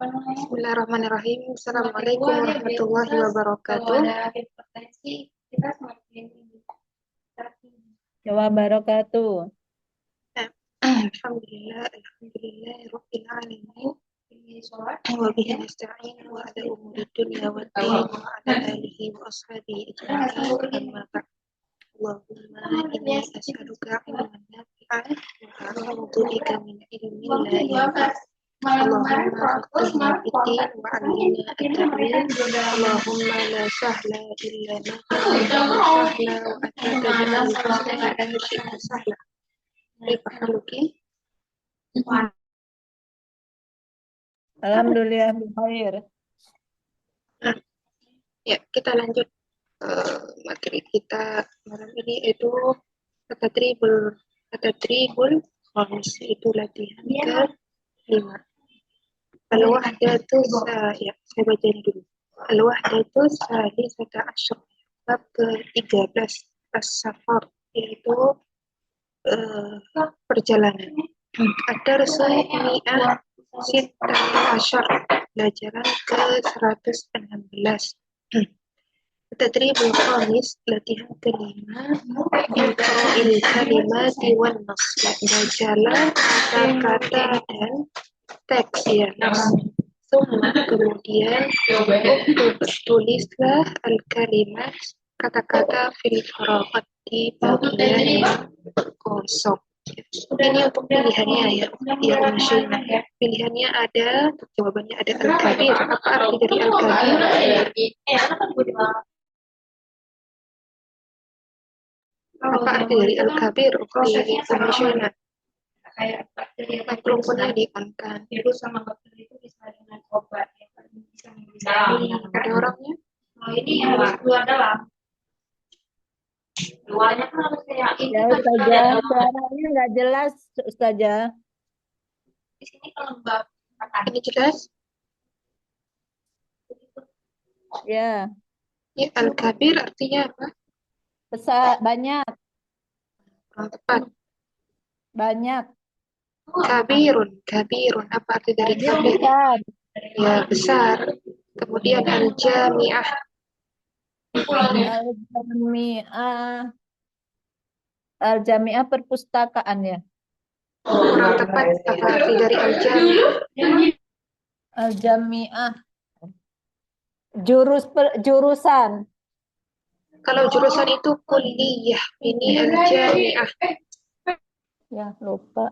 Bismillahirrahmanirrahim. Assalamualaikum warahmatullahi wabarakatuh. Wabarakatuh. Alhamdulillah, alhamdulillah, rabbil alamin. Wa bihi nasta'in wa ala umuri dunya wa din wa ala alihi wa ashabihi ajma'in. Amma ba'd. Allahumma inni as'aluka ilman nafi'an wa a'udzu bika min ilmin la yanfa'. Allahumma faqqihna fid-din wa 'allimna at-ta'wil. Allahumma la sahla illa ma sahla wa anta taj'alul huzna idza syi'ta sahla. Kaifa haluki? Alhamdulillah bikhair. Ya, kita lanjut materi kita malam ini itu tadribul khamis, itu latihan ke-5. Al-wahdatu ya, saya bacain dulu. Al-wahdatu salisata asyar, bab ke-13, as-safar, yaitu perjalanan. Ad-darsu mi'ah sittata asyar, pelajaran ke-116. Tadribul khamis, latihan ke-5, iqra'il kalimati wan nas, bacalah kata-kata dan teks ya, nas. Summa, kemudian tulislah al-kalimat, kata-kata fil faraghat, di bagian yang kosong. Ini untuk pilihannya ya, yang masyhur. Pilihannya ada, untuk jawabannya ada al-kabir. Apa arti dari al-kabir? Apa arti dari al-kabir? Di komisioner. Mikrofonnya diangkat. Virus sama bakteri itu bisa dengan obat ya, bisa ada orangnya. Oh, ini harus keluar dalam. Luarnya kan harus kayak ini. Ya Ustazah, suaranya nggak jelas Ustazah. Di sini kalau ini jelas. Ya, Ya, al-kabir artinya apa? besar, banyak, Kurang tepat. banyak. Kabirun. Apa arti dari Kabir kabir? besar. Ya, besar. Kemudian al-jami'ah. Al-Jami'ah, Al-Jami'ah perpustakaan ya. Kurang tepat. Apa arti dari al-jami'? Al-Jami'ah jurusan. Kalau jurusan itu kuliah. Ini al-jami'ah. Ya, lupa.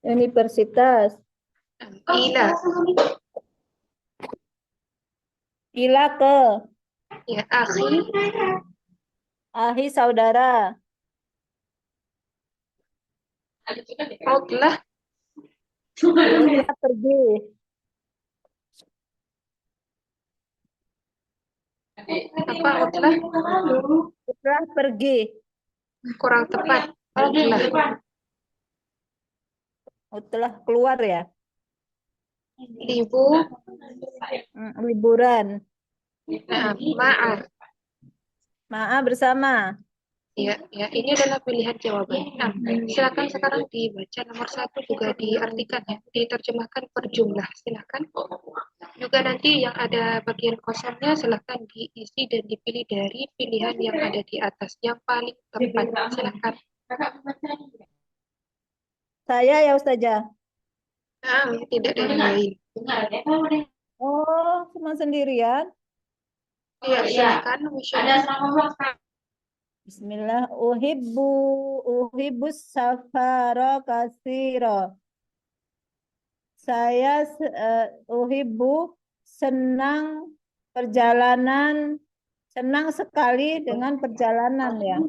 Universitas. Ila. Ila ke. Ya, akhi. Ahi saudara. Utlah. Utlah pergi. Apa utlah? Utlah pergi. Kurang tepat. Utlah. Utlah keluar ya. Liburan. Nah, ma'ar. Maaf bersama. Ya, ini adalah pilihan jawaban. Nah, silakan sekarang dibaca nomor 1, juga diartikan ya, diterjemahkan per jumlah. Silakan. Juga nanti yang ada bagian kosongnya silakan diisi dan dipilih dari pilihan yang ada di atas yang paling tepat. Silakan. Saya ya Ustazah. Nah, tidak dari lain. Oh, cuma sendirian. Ya, silakan. Bismillah. Uhibbus safara kasiro. Saya uhibbu senang perjalanan, senang sekali dengan perjalanan ya.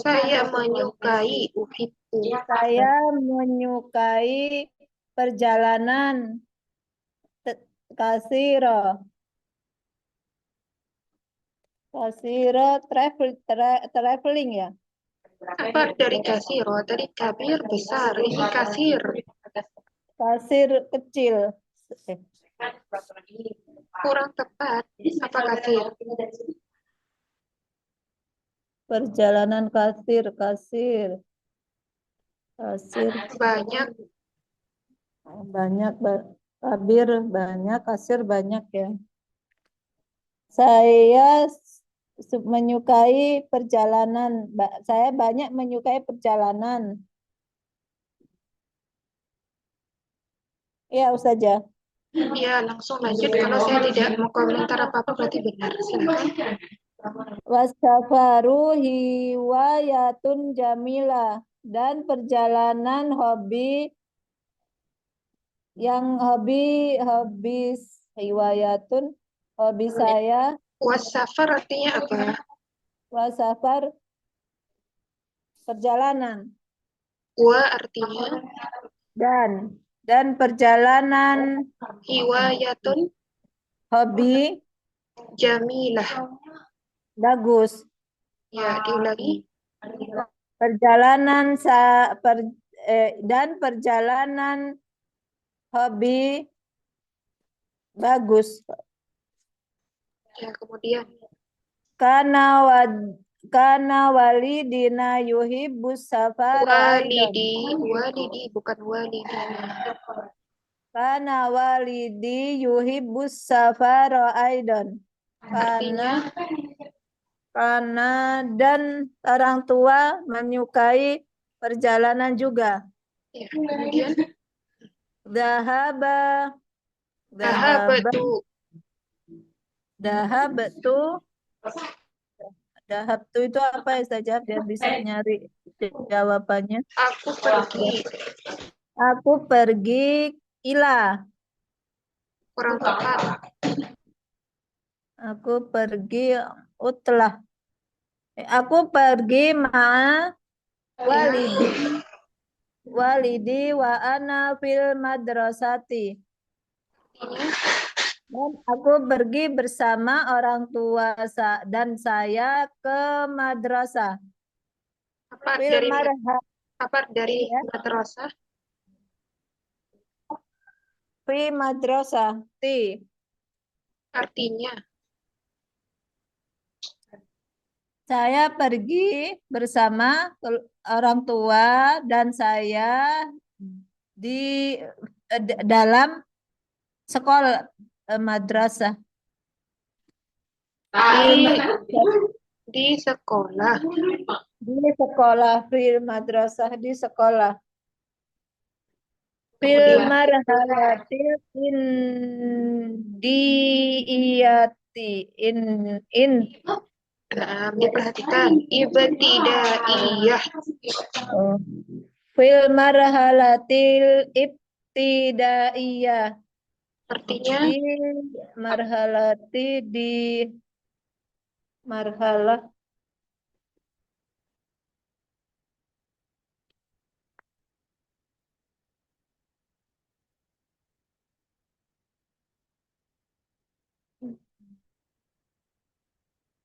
Saya menyukai uhibbu. Saya menyukai perjalanan kasiro. Kasiro traveling ya. Apa dari kasiro? Tadi kabir besar, ini kasir. Kasir kecil. Kurang tepat. Apa kasir? Perjalanan kasir. Banyak. Banyak. Tabir banyak, kasir banyak ya. Saya menyukai perjalanan. Saya banyak menyukai perjalanan. Ya, Ustazah. Ya, langsung lanjut. Kalau saya tidak mau komentar apa-apa, berarti benar. Silakan. Wasafaru hiwayatun jamilah. Dan perjalanan hobi hiwayatun, hobi saya. Wasafar artinya apa? Wasafar, perjalanan. Wa artinya Dan perjalanan hiwayatun hobi jamilah. bagus. Ya, diulangi. Perjalanan dan perjalanan hobi bagus. Ya, kemudian. Karena walidina yuhibbus safara aidan. Walidi bukan walidina. Karena walidi yuhibbus safara aidan. Artinya Karena dan orang tua menyukai perjalanan juga. ya, kemudian Dahaba dahabatu. Dahabtu itu apa ya saja biar bisa nyari jawabannya. Aku pergi. Aku pergi ila. Kurang tepat. Aku pergi utlah. Aku pergi walidi wa ana fil madrasati. Dan aku pergi bersama orang tua dan saya ke madrasah. Apa dari madrasah? Fi madrasah Artinya saya pergi bersama orang tua dan saya di dalam sekolah madrasah. Di sekolah. Fil madrasah di sekolah. Fil marhalatil diperhatikan ibtidaiyah. Fil marhalatil ibtidaiyah. Artinya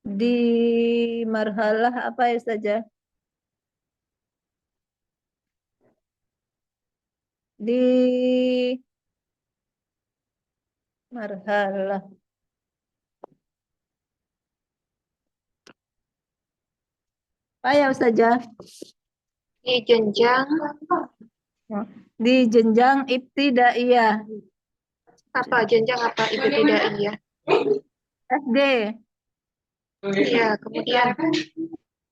di marhalah apa ya saja? Di marhalah. Apa ya Ustazah? Di jenjang ibtidaiyah. Apa jenjang apa ibtidaiyah? SD. Ya, kemudian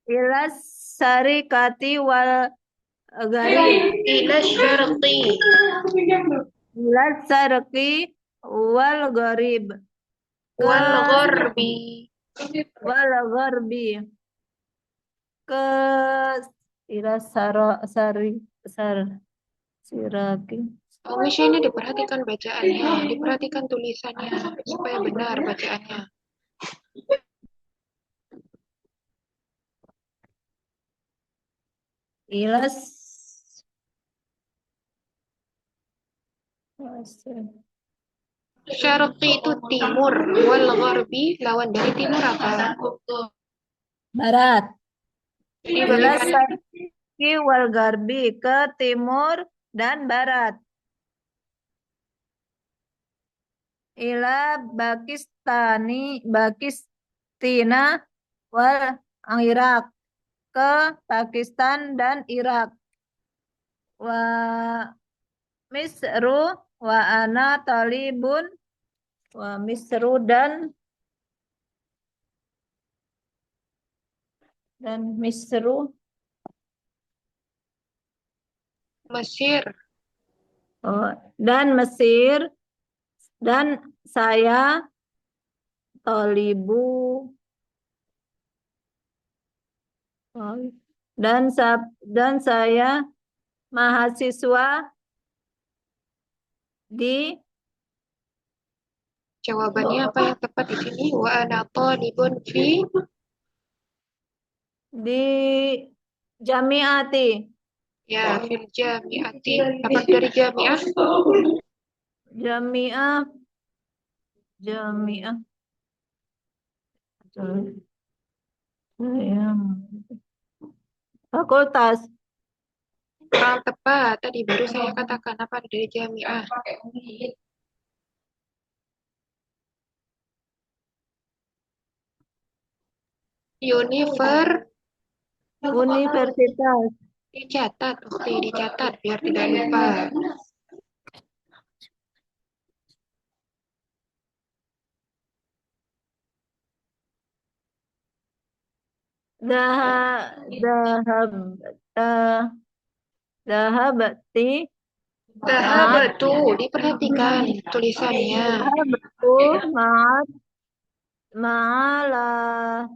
Ilas syarikati wal gharib. Ilas syarqi. Ilas syarqi wal gharib. Wal gharbi. Ke siraki. Misha ini diperhatikan bacaannya, diperhatikan tulisannya supaya benar bacaannya. Ilas Syarqi itu timur, wal gharbi lawan dari timur apa? barat. Ilas Dibagaimana? syarqi wal garbi, ke timur dan barat. Ila Pakistina wal Irak. ke Pakistan dan Irak. Wa Misru wa ana talibun wa Misru dan Misru Mesir. dan Mesir dan saya talibu dan saya mahasiswa di Jawabannya apa yang tepat di sini? Wa ana talibun fi jamiati. ya fil jami'ati. Dapat dari jami'ah? Jamiah fakultas. Tepat. Tadi baru saya katakan apa dari jami'ah. Universitas. Dicatat, oke, dicatat biar tidak lupa. Dahabati Betul, diperhatikan tulisannya. betul ma'ala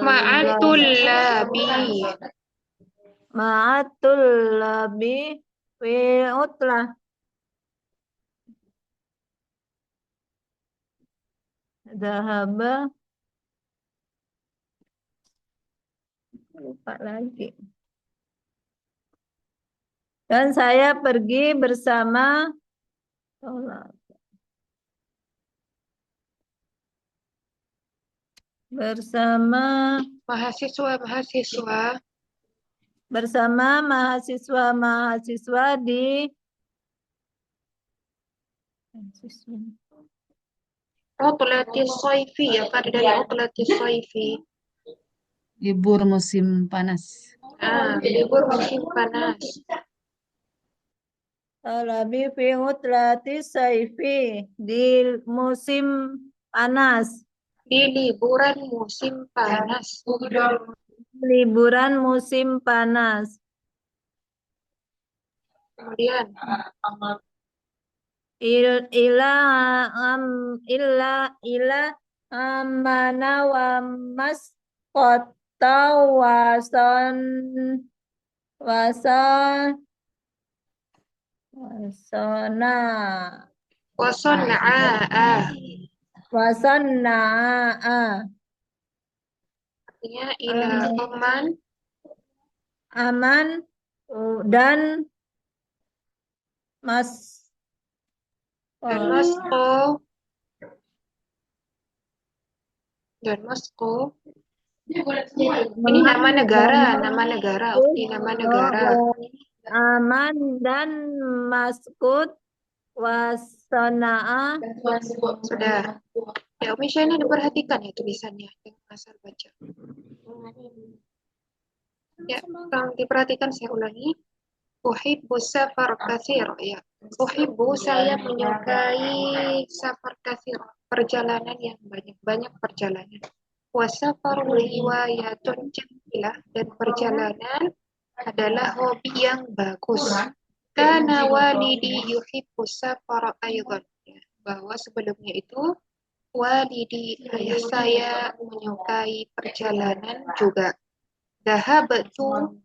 Ma'atul labi. ma'atul labi fi utlah. Dahaba lupa lagi. Dan saya pergi bersama Mahasiswa mahasiswa di utlatis soifi, apa dari utlatis soifi? Libur musim panas. Libur musim panas. Talabi fi utlatis saifi di musim panas. Di liburan musim panas. Liburan musim panas. Kemudian ila amana wa mas kota wason wasona wasonna artinya ila aman dan Moskow ini nama negara nama negara. Aman dan Maskut wasonaa. Sudah. Ya, Umi Shaina diperhatikan ya tulisannya yang asal baca. Ya, tolong diperhatikan, saya ulangi. Uhibbu safar katsir, ya. Uhibbu, saya menyukai safar katsir, perjalanan yang banyak perjalanan. Wasafaru riwayatun jamilah, dan perjalanan adalah hobi yang bagus. Kana walidi yuhibbu safara aydan, ya, bahwa sebelumnya itu walidi, ayah saya, menyukai perjalanan juga. Dahabatu,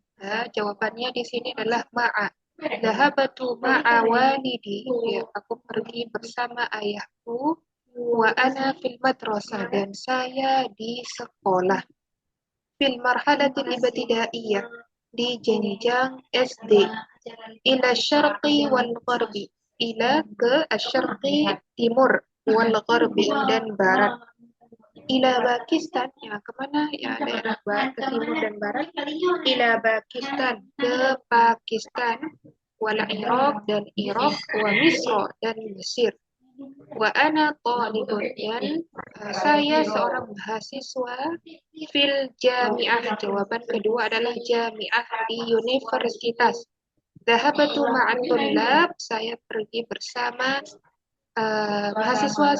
jawabannya di sini adalah ma'a. Dahabatu ma'a walidi, ya, aku pergi bersama ayahku. Wa ana fil madrasah, dan saya di sekolah. Fil marhalatil ibtidaiyah, di jenjang SD. Ila syarqi wal gharbi, ila ke asyarqi timur, wal gharbi dan barat. Ila Pakistan, ya kemana ya daerah ke timur dan barat? Ila Pakistan, ke Pakistan, wal Iraq dan Irak, wa Misr dan Mesir. Wa ana talibun, dan saya seorang mahasiswa fil jami'ah. Jawaban kedua adalah jami'ah, di universitas. Dhahabatu ma'at tullab, saya pergi bersama mahasiswa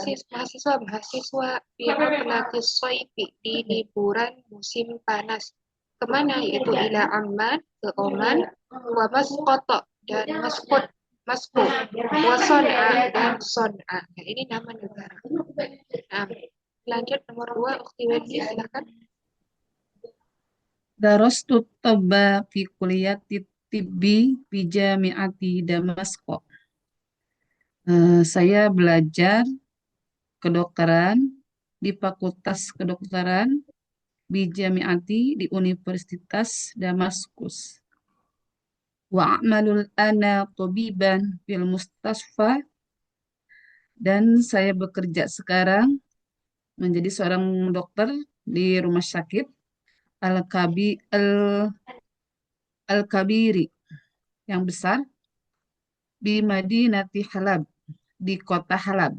fi utlatis shayfi, di liburan musim panas. Kemana? Yaitu ila Amman, ke Oman, wa Masqata, dan Maskut, wa Son'a, dan Son'a. Nah, ini nama negara. Nah, lanjut nomor 2, Ukhti Wendy, silakan. Darastu tibba fi kulliyati tibbi fi jami'ati Damasko. Saya belajar kedokteran di Fakultas Kedokteran di Jami'ati di Universitas Damaskus. Wa a'malul ana tabiban fil mustasfa, dan saya bekerja sekarang menjadi seorang dokter di rumah sakit Al-Kabiri yang besar di Madinati Halab, di kota Halab.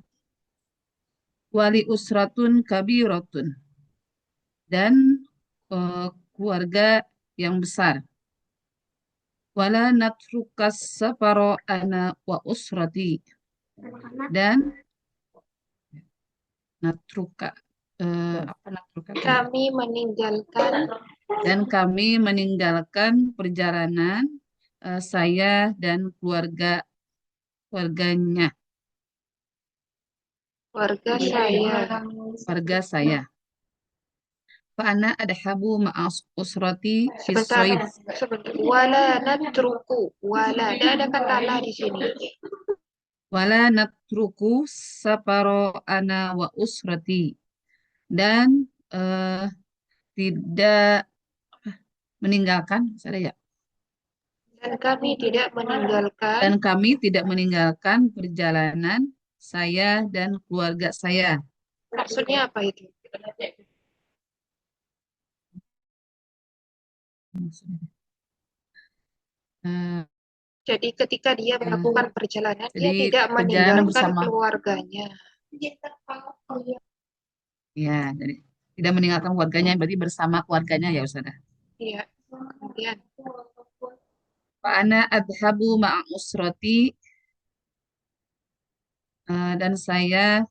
Wali usratun kabiratun, dan keluarga yang besar. Wala natrukas safaro ana wa usrati, dan natruka apa natruka tadi? Kami meninggalkan Dan kami meninggalkan perjalanan saya dan keluarganya, keluarga saya. keluarga saya. Fa'ana adhabu ma'as usrati fi Sebentar, soif. sebentar. Wala natruku. Wala. Tidak ada kata la di sini. Wala natruku safaro ana wa usrati, dan tidak meninggalkan, ada ya? Dan kami tidak meninggalkan. Dan kami tidak meninggalkan perjalanan saya dan keluarga saya. Maksudnya apa itu? Eh, Jadi ketika dia melakukan perjalanan, dia jadi tidak perjalanan meninggalkan bersama, keluarganya. ya, jadi tidak meninggalkan keluarganya, berarti bersama keluarganya ya Ustazah. Iya. Kemudian Fa'ana adhabu ma'a usrati, dan saya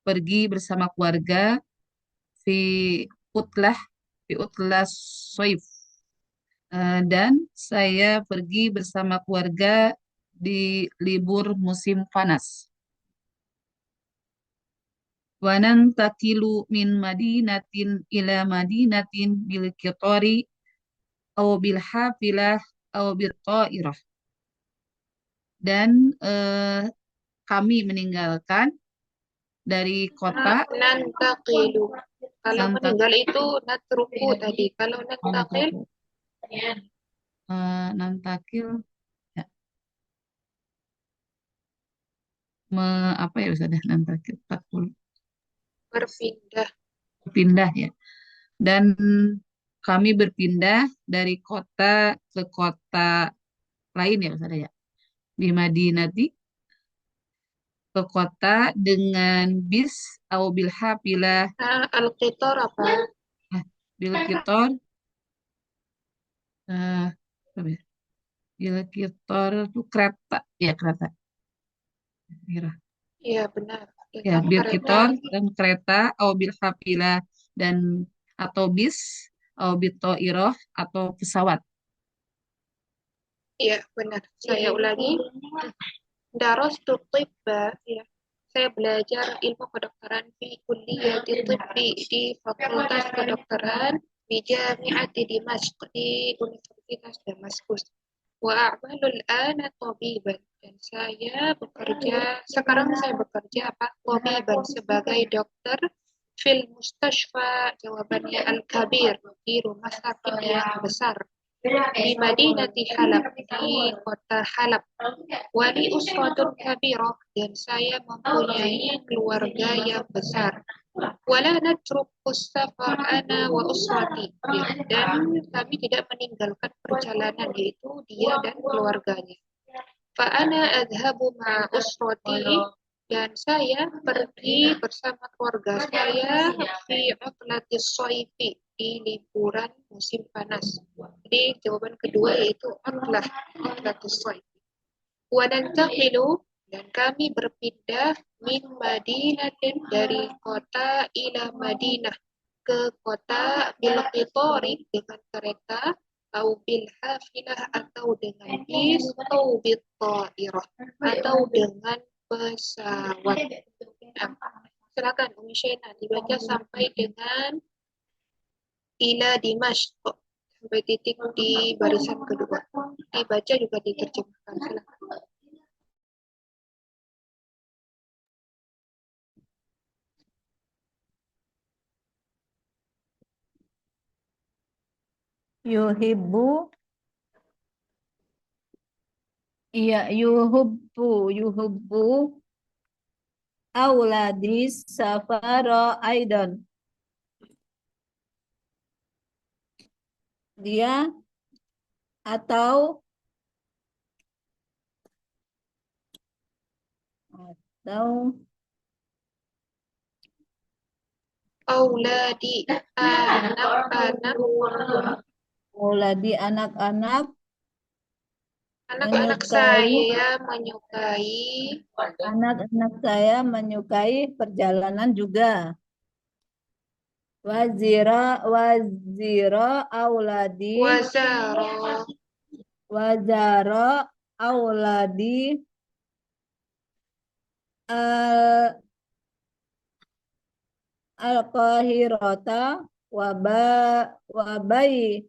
pergi bersama keluarga fi utlah fi utlah soif. Dan saya pergi bersama keluarga di libur musim panas. Wanan takilu min madinatin ila madinatin bil kitori au bil hafilah au bil ta'irah. Dan kami meninggalkan dari kota nantaqilu. Kalau Nantak- meninggal itu natruku tadi. Kalau nantaqil, nantakil, ya, apa ya Ustazah, nantakil takul, berpindah. berpindah ya. Dan kami berpindah dari kota ke kota lain ya Ustazah ya. Di Madinati, ke kota dengan bis atau bil hafilah, Nah, al-qitar apa? bil kitor, apa ya? Bil kitor itu kereta ya, kereta. Kira. Iya, benar. Ya, Dengan bil kereta. kitor dan kereta atau bil hafilah, dan atau bis atau bil toiroh atau pesawat. Iya, benar. Saya ulangi. Darastu tibba, ya. Saya belajar ilmu kedokteran di kuliah tibbi, di Fakultas Kedokteran di Jami'ati Dimashq, di Universitas Damaskus. Wa a'malul ana tabiban, dan sekarang saya bekerja apa? Tabiban, sebagai dokter fil mustashfa. Jawabannya al-kabir, di rumah sakit yang besar. Di Madinati Halab, di kota Halab. Wali usratun kabirah, dan saya mempunyai keluarga yang besar. Wala natrukus safar ana wa usrati, dan kami tidak meninggalkan perjalanan, yaitu dia dan keluarganya. Fa ana adhabu ma usrati, Dan saya pergi bersama keluarga saya fi utlatis shaifi, di liburan musim panas. Jadi jawaban kedua yaitu utlatis shaifi. Wa nantaqilu, dan kami berpindah min madinatin, dari kota ila Madinah ke kota, bil qitari, dengan kereta, au bil hafilah, atau dengan bis, au bil ta'irah, atau dengan pesawat. Silakan Umi Syena dibaca sampai dengan ila Dimashq, sampai titik di barisan kedua. Dibaca juga diterjemahkan. Silakan. Yuhibbu, iya, yuhibbu auladis safara aidan. Dia atau Auladi, anak-anak, auladi anak-anak anak-anak menyukai anak-anak saya menyukai perjalanan juga. Wazira auladi wazaro, wazara auladi al al-Qahirata wabai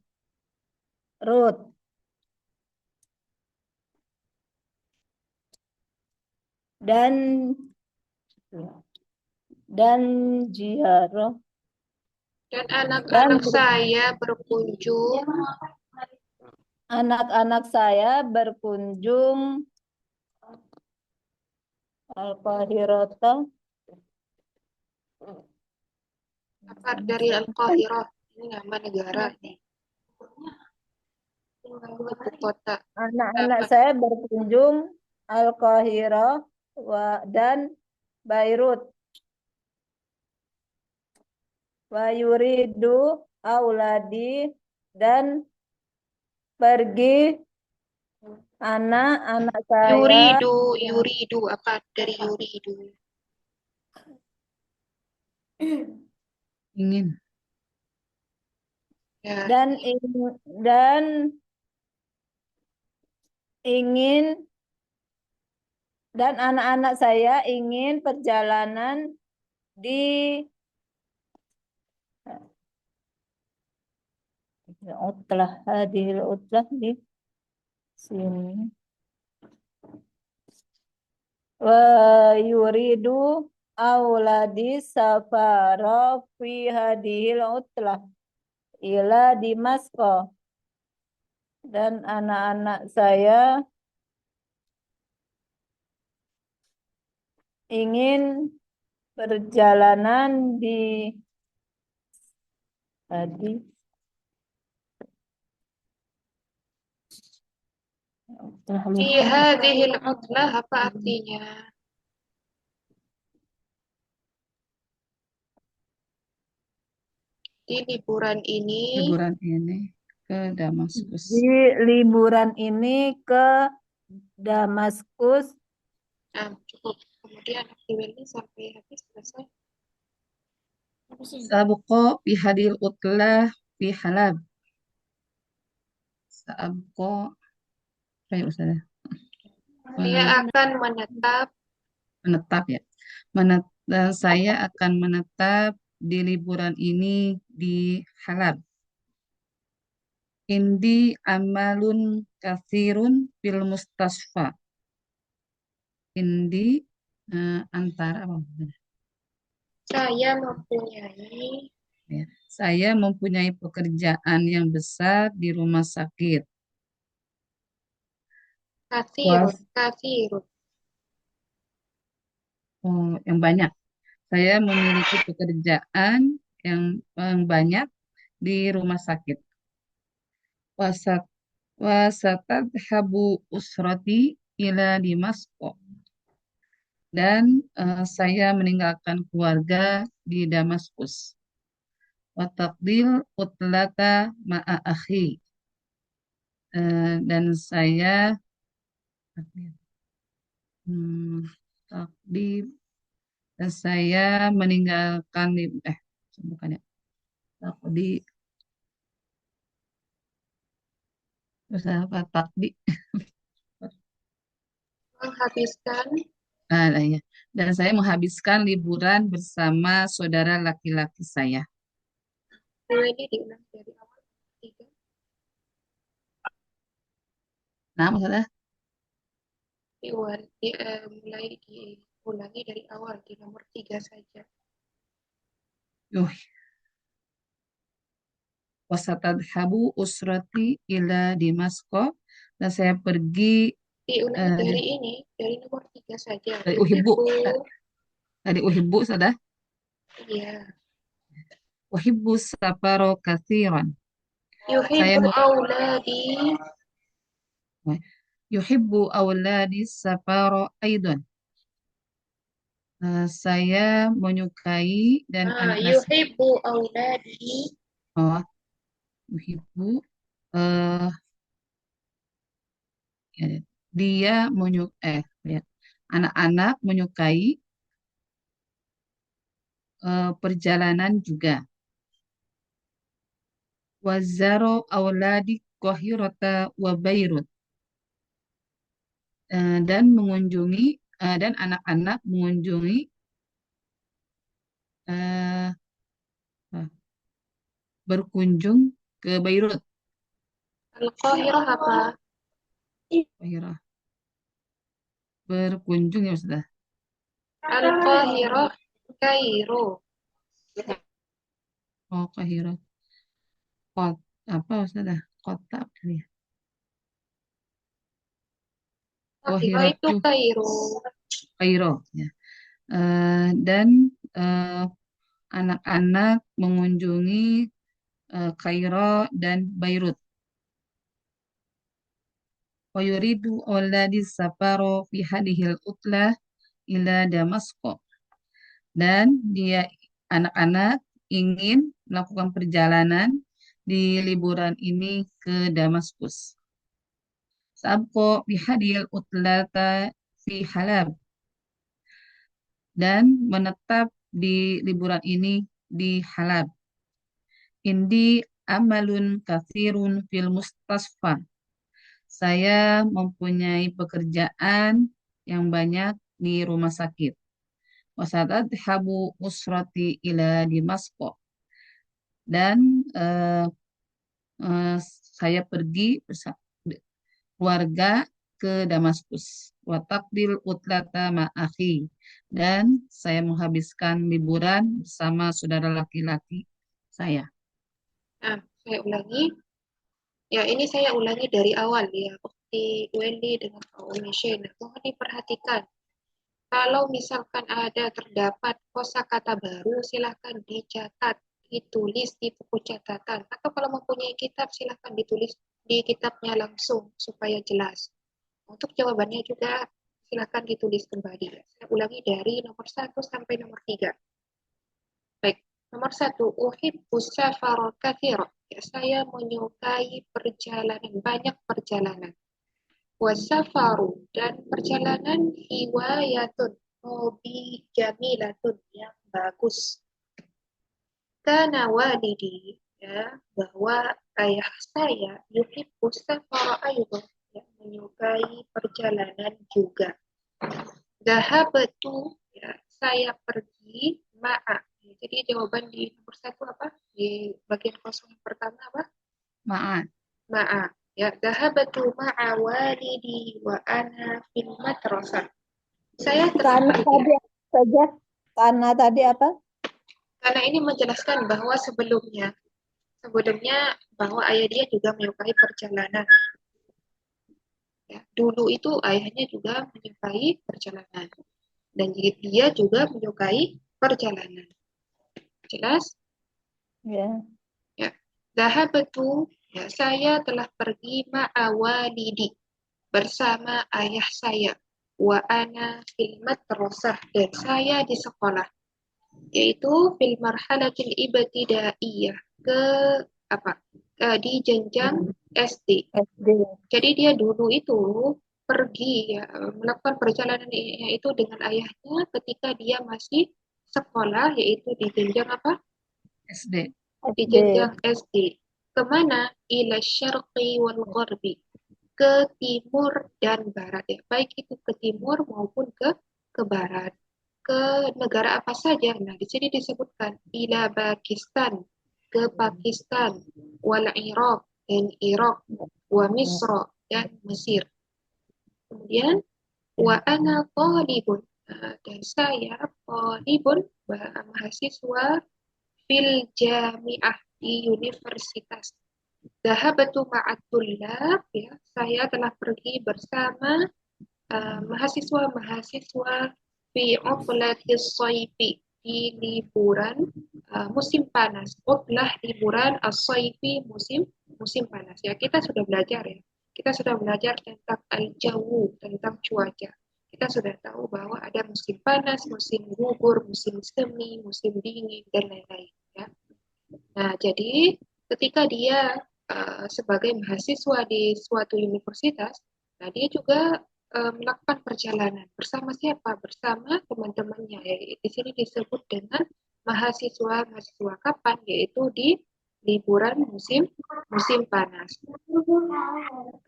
Rut dan ziarah dan anak-anak saya berkunjung al-Qahirata apa dari Al-Qahirah, ini nama negara nih, ibu kota. anak-anak saya berkunjung Al-Qahirah dan Beirut. Wa yuridu auladi, dan pergi anak-anak saya Yuridu apa dari yuridu? Ingin. Ya, dan ingin dan anak-anak saya ingin perjalanan di hadil utlah di sini. Wa yuridu auladi safara fi hadhil utlah ila Dimasko, dan anak-anak saya ingin perjalanan di fi hadhil utlah apa artinya? Di liburan ini ke Damaskus. Di liburan ini ke Damaskus. Cukup. Kemudian aktivitas sampai habis selesai. Sabqo bihadil utlah fi Halab. Sabqo, kayak Ustazah. Dia akan menetap ya. Saya akan menetap di liburan ini di Halab. Indi amalun kathirun fil mustasfa. Indi antara apa? Saya mempunyai pekerjaan yang besar di rumah sakit. kathirun. Yang banyak. Saya memiliki pekerjaan yang banyak di rumah sakit. Wasatadhabu usrati ila Dimasko. dan saya meninggalkan keluarga di Damaskus. Wa taqdil utlata ma'a akhi. Dan saya hmm, takdim dan saya meninggalkan bukan ya, takdi terus apa takdi Menghabiskan ya. Dan saya menghabiskan liburan bersama saudara laki-laki saya. dua ini diulang dari awal. Tiga. Nah, maksudnya, Mulai diulangi dari awal di nomor 3 saja. yuh, wasatadhabu usrati ila Dimasko, dan saya pergi Diulangi eh, dari ini, dari nomor 3 saja. dari Uhibbu, Yuhibbu, dari Uhibbu sudah. ya. Uhibbu safaro kathiran. Saya Yuhibbu auladi, yuhibbu awladi safaro aidan. Saya menyukai dan anak-anak saya. yuhibbu auladi, Oh, yuhibbu eh ya, dia lihat. Anak-anak menyukai perjalanan juga. Wazaro auladi Qahirata wa Beirut. Dan mengunjungi dan anak-anak mengunjungi eh, berkunjung ke Beirut. Al-Qahirah apa? Qahirah. Berkunjung ya sudah. Al-Qahirah, Kairo. Oh, Qahirah. Kot, apa sudah? Kota apa ya? Qahirah itu Qahiratu Kairo. Kairo ya. Dan eh, anak-anak mengunjungi Kairo dan Beirut. Wa yuridu auladi safaro fi hadhil utlah ila Damasko. Dan dia anak-anak ingin melakukan perjalanan di liburan ini ke Damaskus. Sabko bihadil utlata fi Halab, dan menetap di liburan ini di Halab. Indi amalun kathirun fil mustasfa. Saya mempunyai pekerjaan yang banyak di rumah sakit. Wasatadhabu usrati ila Dimasko. Dan saya pergi bersama keluarga ke Damaskus. Watakdil utlata ma'akhi. Dan saya menghabiskan liburan bersama saudara laki-laki saya. Nah, saya ulangi. Ya, ini saya ulangi dari awal ya. Ukti Wendy dengan Pak Shane. Mohon diperhatikan. Kalau misalkan ada terdapat kosakata baru, silahkan dicatat, ditulis di buku catatan. Atau kalau mempunyai kitab, silahkan ditulis di kitabnya langsung supaya jelas. Untuk jawabannya juga silahkan ditulis kembali. Saya ulangi dari nomor 1 sampai nomor 3. Baik, nomor 1, uhibbu safara katsira. Ya, saya menyukai perjalanan, banyak perjalanan. Wasafaru, dan perjalanan hiwayatun, hobi jamilatun, yang bagus. Kana walidi, ya, bahwa ayah saya yuhibbu safara aydan, ya, menyukai perjalanan juga. Dahabatu, ya, saya pergi ma'a. Ya, jadi jawaban di nomor 1 apa? Di bagian kosong yang pertama apa? Maaf. Ma'a. Ya, dahabatu ma'a walidi wa ana fil madrasah. Saya telah Karena pergi. tadi apa saja? Karena tadi apa? Karena ini menjelaskan bahwa sebelumnya bahwa ayah dia juga menyukai perjalanan. Ya, dulu itu ayahnya juga menyukai perjalanan. Dan dia juga menyukai perjalanan. Jelas? Ya. Ya. Dahabatu, ya, saya telah pergi ma'awalidi, bersama ayah saya. wa ana fil madrasah, dan saya di sekolah, yaitu fil marhalatil ibtidaiyah, ke apa? Di jenjang SD. SD. Jadi dia dulu itu pergi ya, melakukan perjalanan itu dengan ayahnya ketika dia masih sekolah, yaitu di jenjang apa? SD. Di SD. jenjang SD. Kemana? Ila syarqi wal gharbi, ke timur dan barat ya. Baik itu ke timur maupun ke barat. Ke negara apa saja? Nah, di sini disebutkan ila Pakistan, ke Pakistan, wal Iraq, dan Irak, wa Misra, dan Mesir. Kemudian wa ana talibun, dan saya talibun, mahasiswa fil jami'ah, di universitas. Dahabatu ma'at tullab, ya, saya telah pergi bersama mahasiswa-mahasiswa fi utlatis shayfi, di liburan musim panas. Utlah liburan, as-shayfi musim musim panas. Ya, kita sudah belajar ya. Kita sudah belajar tentang al-jawu, tentang cuaca. Kita sudah tahu bahwa ada musim panas, musim gugur, musim semi, musim dingin, dan lain-lain. Ya. Nah, jadi ketika dia sebagai mahasiswa di suatu universitas, nah dia juga melakukan perjalanan bersama siapa? Bersama teman-temannya. Ya, di sini disebut dengan mahasiswa kapan? Yaitu di liburan musim musim panas.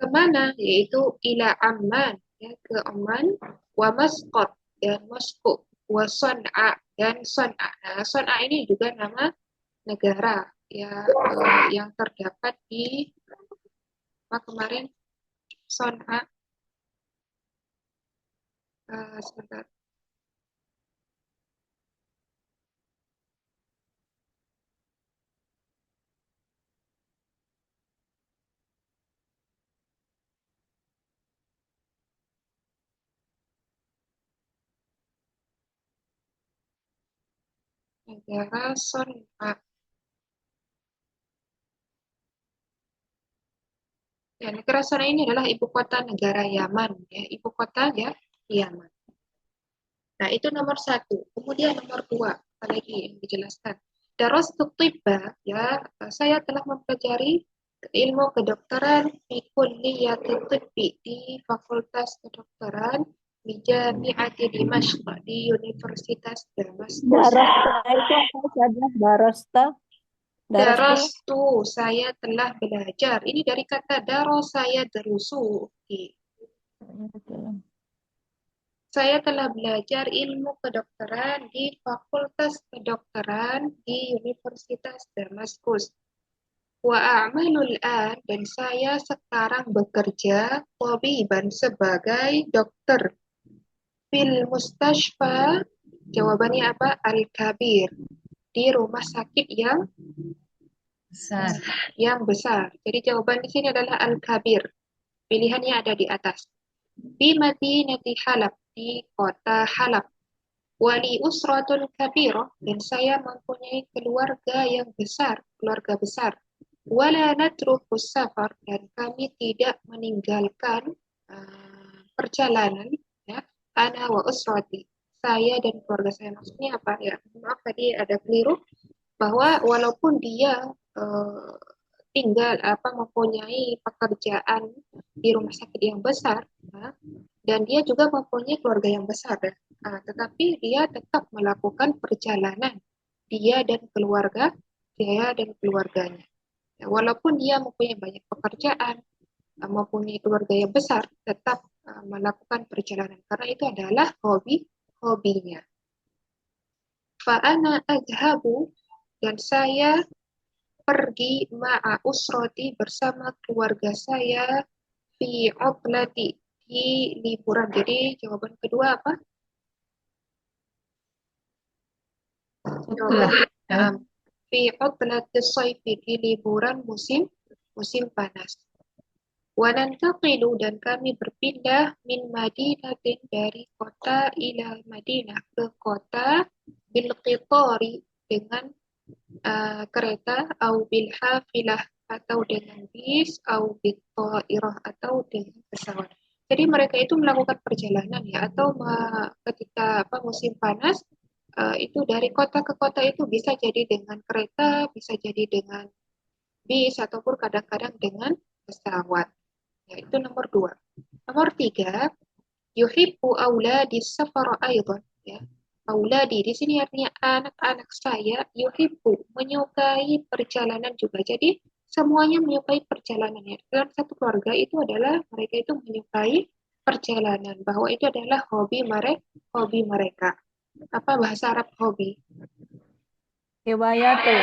Kemana? Yaitu ila Amman, ya, ke Oman, wa Masqat, dan Moskow, wa Son'a, dan Son'a. Nah, Son'a ini juga nama negara ya, yang terdapat di apa kemarin, Son'a, sebentar, negara Son'a. Ya, negara Son'a ini adalah ibu kota negara Yaman, ya, ibu kota ya Yaman. Nah, itu nomor satu. Kemudian nomor dua, apalagi yang dijelaskan. Darastu tibba, ya, saya telah mempelajari ilmu kedokteran di kulliyati tibbi, di Fakultas Kedokteran di Jami'ati Dimashq, di Universitas Damaskus. Darosta itu apa saja? Darosta. Darostu. Darastu, saya telah belajar. Ini dari kata daro, saya derusu. Oke. Saya telah belajar ilmu kedokteran di Fakultas Kedokteran di Universitas Damaskus. Wa a'malul an, dan saya sekarang bekerja tabiban, sebagai dokter. Fil mustashfa, jawabannya apa? Al-Kabir, di rumah sakit Besar. yang besar. Jadi jawaban di sini adalah Al-Kabir. Pilihannya ada di atas. Di Madinati Halab, di kota Halab. Wali usratun kabirah, dan saya mempunyai keluarga yang besar, keluarga besar. Wala natrukus safar, dan kami tidak meninggalkan perjalanan, ya. Ana wa usrati, saya dan keluarga saya. Maksudnya apa ya? Maaf tadi ada keliru, bahwa walaupun dia uh, tinggal mempunyai pekerjaan di rumah sakit yang besar, ya, dan dia juga mempunyai keluarga yang besar, ya. Tetapi dia tetap melakukan perjalanan, dia dan keluarganya. Ya, walaupun dia mempunyai banyak pekerjaan, mempunyai keluarga yang besar, tetap melakukan perjalanan karena itu adalah hobinya. Fa'ana adhabu, dan saya pergi ma'a usroti, bersama keluarga saya, fi oblati, di liburan. Jadi jawaban kedua apa? Utlah. Jawaban fi oblati sayfi, di liburan musim musim panas. Wa nantaqilu, dan kami berpindah, min madinatin, dari kota, ila Madinah, ke kota, bil qitari, dengan kereta, au bil hafilah, atau dengan bis, au bil ta'irah, atau dengan pesawat. Jadi mereka itu melakukan perjalanan ya, atau ketika apa musim panas itu dari kota ke kota itu bisa jadi dengan kereta, bisa jadi dengan bis, ataupun kadang-kadang dengan pesawat. Ya, itu nomor dua. Nomor tiga, yuhibbu auladi safara aidan. Ya. Auladi di sini artinya anak-anak saya, yuhibbu menyukai perjalanan juga. Jadi semuanya menyukai perjalanan ya. Dalam satu keluarga itu adalah mereka itu menyukai perjalanan, bahwa itu adalah hobi mereka. Apa bahasa Arab hobi? Hiwayatu.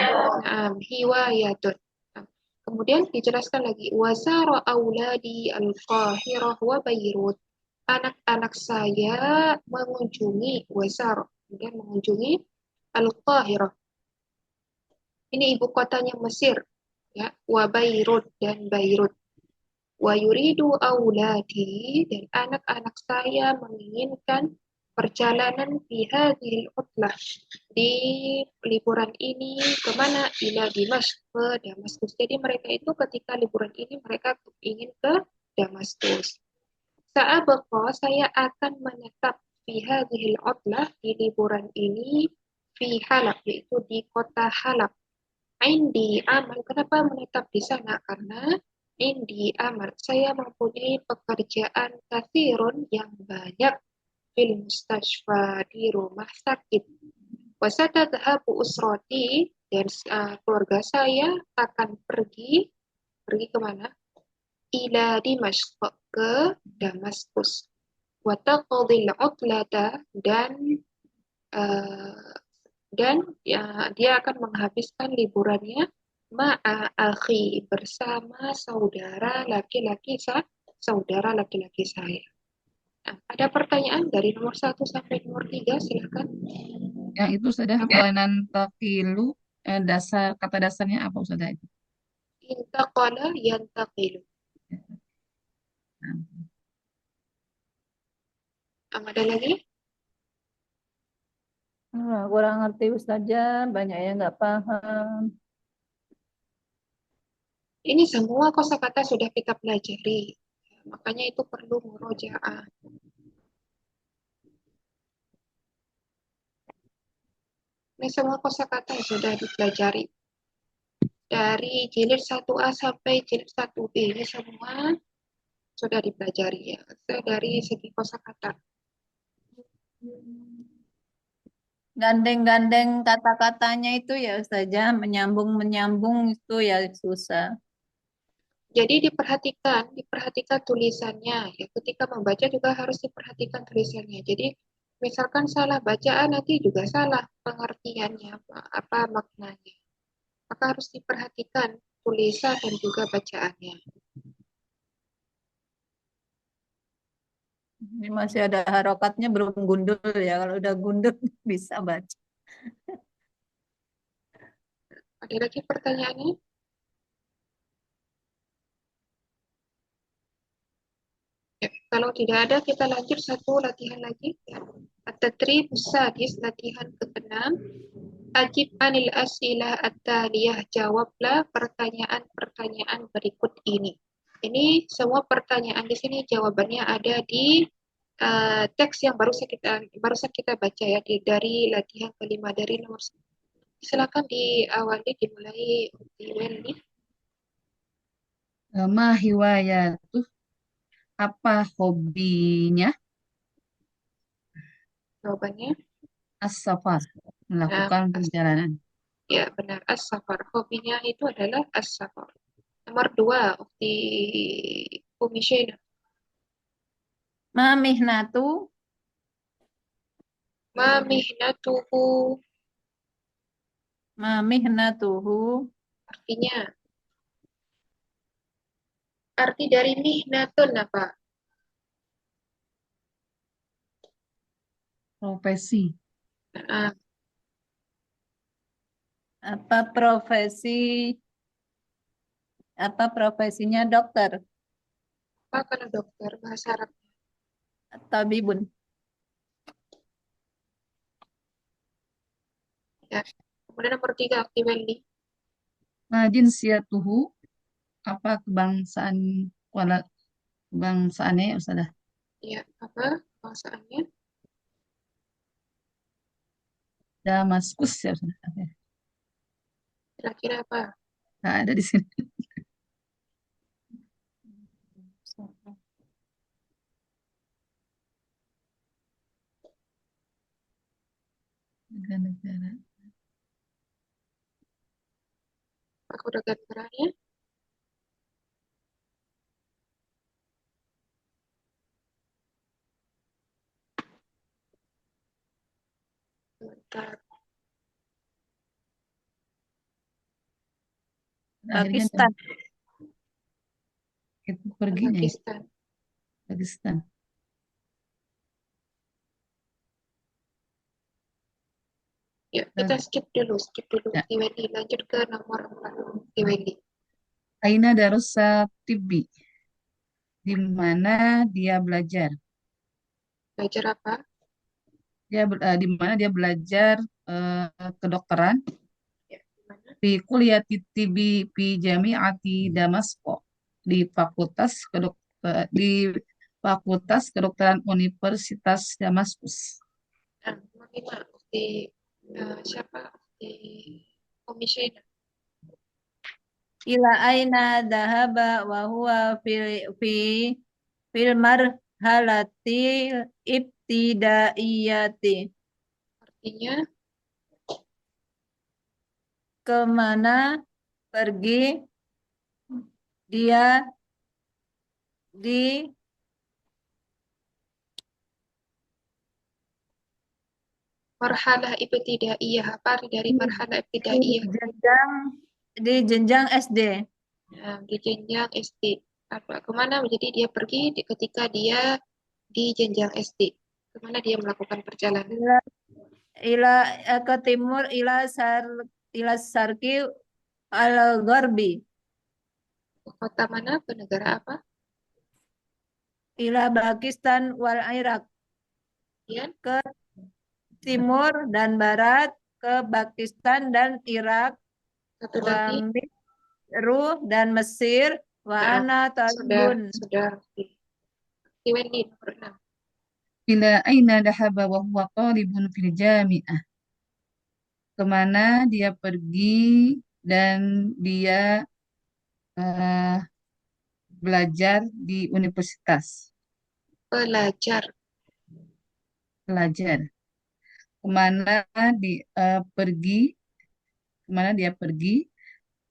Hiwayatun. Nah, kemudian dijelaskan lagi, wasara auladi al-Qahirah wa Beirut. Anak-anak saya mengunjungi wasar, kemudian mengunjungi al-Qahirah. Ini ibu kotanya Mesir, ya, wa Beirut dan Beirut. Wa yuridu auladi, dan anak-anak saya menginginkan perjalanan fi hadhil utlah, di liburan ini kemana, ila Dimash, ke Damaskus. Jadi mereka itu ketika liburan ini mereka ingin ke Damaskus. Sa'abqa, saya akan menetap fi hadhil utlah, di liburan ini, fi Halab, yaitu di kota Halab. Indi amal, kenapa menetap di sana? Karena indi amal, saya mempunyai pekerjaan kathirun yang banyak, fil mustashfa, di rumah sakit. Wasatadhabu usroti, dan keluarga saya akan pergi kemana? Ila Dimashq, ke Damaskus. Wataqadil utlata, uh, dan ya, dia akan menghabiskan liburannya ma'a akhi, bersama saudara laki-laki saya. Nah, ada pertanyaan dari nomor 1 sampai nomor 3, silakan. Yang itu sudah wanantakilu, dasar kata dasarnya apa sudah itu? Intaqala yantaqilu. Ada lagi? Kurang ngerti Ustazah, banyak yang nggak paham. Ini semua kosakata sudah kita pelajari, makanya itu perlu murojaah. Ini semua kosakata yang sudah dipelajari dari jilid 1A sampai jilid 1B, ini semua sudah dipelajari ya, dari segi kosakata. Gandeng-gandeng kata-katanya itu ya Ustazah, menyambung-menyambung itu ya susah. Jadi diperhatikan tulisannya ya. Ketika membaca juga harus diperhatikan tulisannya. Jadi misalkan salah bacaan, nanti juga salah pengertiannya, apa maknanya. Maka harus diperhatikan tulisan dan juga bacaannya. Ini masih ada harokatnya belum gundul ya. Kalau udah gundul bisa baca. Ada lagi pertanyaannya? Ya, kalau tidak ada, kita lanjut satu latihan lagi. Ya. At-Tadrib Sadis, latihan ke-6. Ajib anil asilah at-taliyah, jawablah pertanyaan-pertanyaan berikut ini. Ini semua pertanyaan di sini jawabannya ada di teks yang barusan kita baca ya, dari latihan kelima, dari nomor 1. Silakan diawali, dimulai di Wendy. Ma hiwayatuh, apa hobinya? Jawabannya, As-safar, nah, melakukan perjalanan. ya benar, as-safar. Hobinya itu adalah as-safar. Nomor 2, Ukti Umi Shaina. Ma mihnatu, Ma mihnatuhu, ma mihnatuhu, artinya, arti dari mihnatun apa? Profesi. Nah, apa profesi, apa profesinya dokter, apa kalau dokter bahasa Arab? tabibun. Ya. Kemudian nomor 3, Ukti Wendy. Ma jinsiyatuhu, apa kebangsaan wala Bangsaannya ya Ustazah. Ya, apa bahasanya? Damaskus ya Ustazah. Oke. Kira-kira apa? Nggak ada di sini. Negara-negara. Aku udah negaranya. Sebentar. Akhirnya Pakistan. itu perginya ya. Pakistan. Pakistan. Ya, kita skip dulu. Ya. Tiweli, lanjut ke nomor 4. Tiweli. Aina Darussa Tibbi. Di mana dia belajar? Belajar apa? Di mana dia belajar kedokteran Ya, gimana? di Kuliah Tibi di Jami'ati Damasko di Fakultas Kedokteran Universitas Damaskus. Nah, nomor 5. Di siapa? Di komisioner. Ila aina dahaba wa huwa fil marhalati ibtidaiyati. Artinya, Kemana pergi dia di marhalah ibtidaiyah. Apa arti dari marhalah ibtidaiyah? jenjang di jenjang SD. Nah, di jenjang SD. Apa? Kemana? Jadi dia pergi ketika dia di jenjang SD. Kemana dia melakukan perjalanan? Ila, ila ke timur ila sarki al gharbi. Ke kota mana? Ke negara apa? Ila Pakistan wal Iraq. Kemudian, Ke timur dan barat ke Pakistan dan Irak, satu wa lagi. Misru dan Mesir, wa Nah, ana sudah, talibun. sudah. Wendy, nomor 6. Ila aina dahaba wa huwa talibun fil jami'ah. Kemana dia pergi dan dia eh, belajar di universitas. Pelajar. Pelajar. Kemana di pergi, kemana dia pergi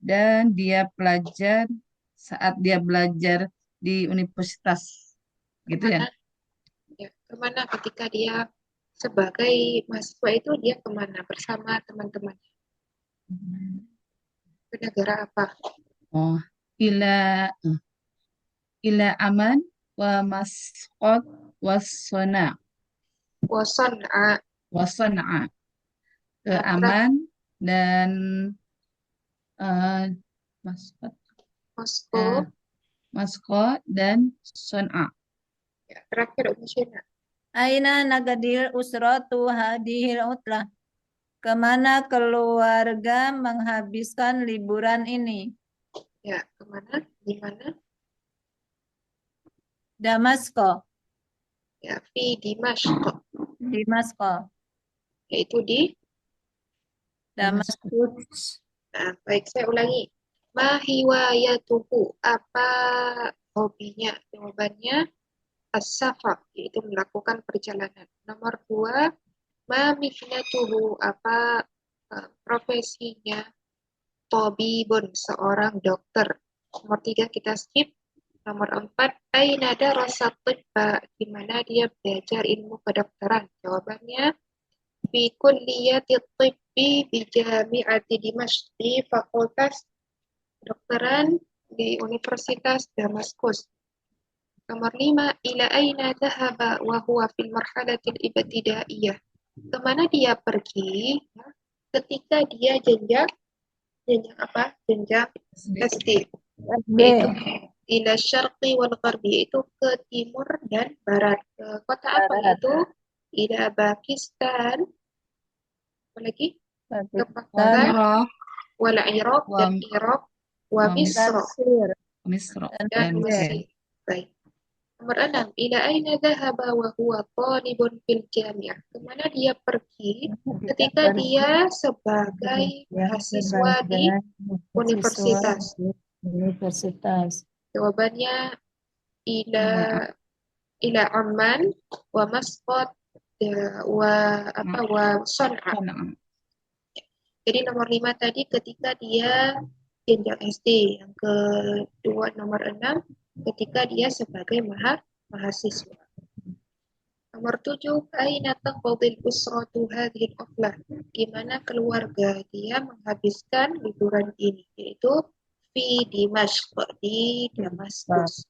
dan dia belajar saat dia belajar di universitas. Gitu ya. Kemana? Ya, kemana ketika dia sebagai mahasiswa itu dia kemana bersama teman-teman? Ke negara apa? Oh, ila ila aman wa masqat wa sona Boson, wa son'a ke terus aman dan eh masqat Moskow, masqat dan son'a. ya, terakhir China. Aina nagadil usratu hadihil utlah. Kemana keluarga menghabiskan liburan ini? Ya, kemana? Di mana? Damasko, Ya, di Dimashq, Dimasko, yaitu di. Damaskus. Damaskus. Nah, baik, saya ulangi. Mahiwayatuhu, apa hobinya? Jawabannya as-safar, yaitu melakukan perjalanan. Nomor 2, ma mihnatuhu, apa profesinya? Tobibun, seorang dokter. Nomor 3 kita skip. Nomor 4, aina darasa tibba, di mana dia belajar ilmu kedokteran. Jawabannya fi kulliyati tibbi bi jami'ati Dimashq, di Fakultas Kedokteran di Universitas Damaskus. Nomor 5, ila aina dhahaba wa huwa fil marhalatil ibtidaiyah. Kemana dia pergi ya, ketika dia jenjang apa? Jenjang SD. SD. Yaitu ila syarqi wal gharbi, yaitu ke timur dan barat. Ke kota apa Barat. itu? Ila Pakistan. Apa lagi? Ke Pakistan. Pakistan, Irak wal Iraq dan wa Irak, wa wa Misra Mesir Misra dan dan Mesir. Mesir. Mesir. Baik. Nomor 6. Ila aina dhahaba wa huwa talibun fil jami'ah. Kemana dia pergi ketika dia sebagai mahasiswa di universitas? Universitas. Jawabannya ila ila Amman wa Masqat wa Son'a. Jadi nomor 5 tadi ketika dia jenjang SD, yang kedua nomor 6 ketika dia sebagai mahasiswa. Nomor 7, aina taqdil usratu hadhil uflah. Gimana keluarga dia menghabiskan liburan ini, yaitu fi Dimashq, di Damaskus.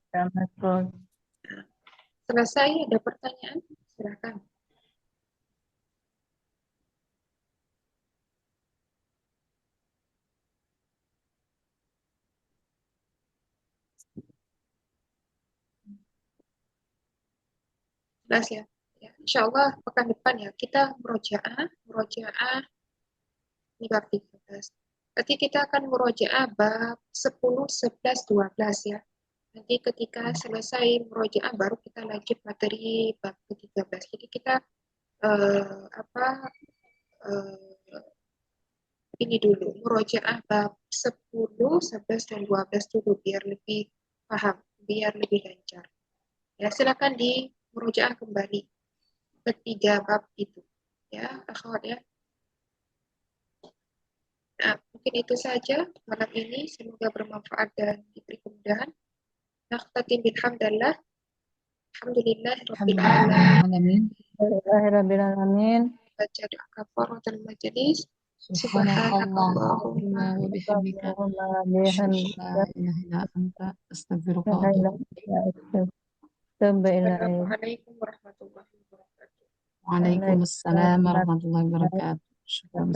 Selesai, ada pertanyaan? Silakan. Jelas ya? Ya, insya Allah pekan depan ya kita murojaah di bab 13. Nanti kita akan murojaah bab 10, 11, 12 ya. Nanti ketika selesai murojaah baru kita lanjut materi bab ke-13. Jadi kita ini dulu murojaah bab 10, 11, dan 12 dulu biar lebih paham, biar lebih lancar. Ya, silakan di murojaah kembali ketiga bab itu. Ya, akhwat ya. Nah, mungkin itu saja malam ini. Semoga bermanfaat dan diberi kemudahan. Nakhtatim bilhamdalillah. Alhamdulillah rabbil alamin. Alhamdulillahirrahmanirrahim. Baca doa kafaratul majelis. Subhanakallahumma wa bihamdika asyhadu an la ilaha illa anta astaghfiruka wa atubu ilaik. Assalamualaikum warahmatullahi wabarakatuh. Waalaikumsalam warahmatullahi wabarakatuh. Syukran.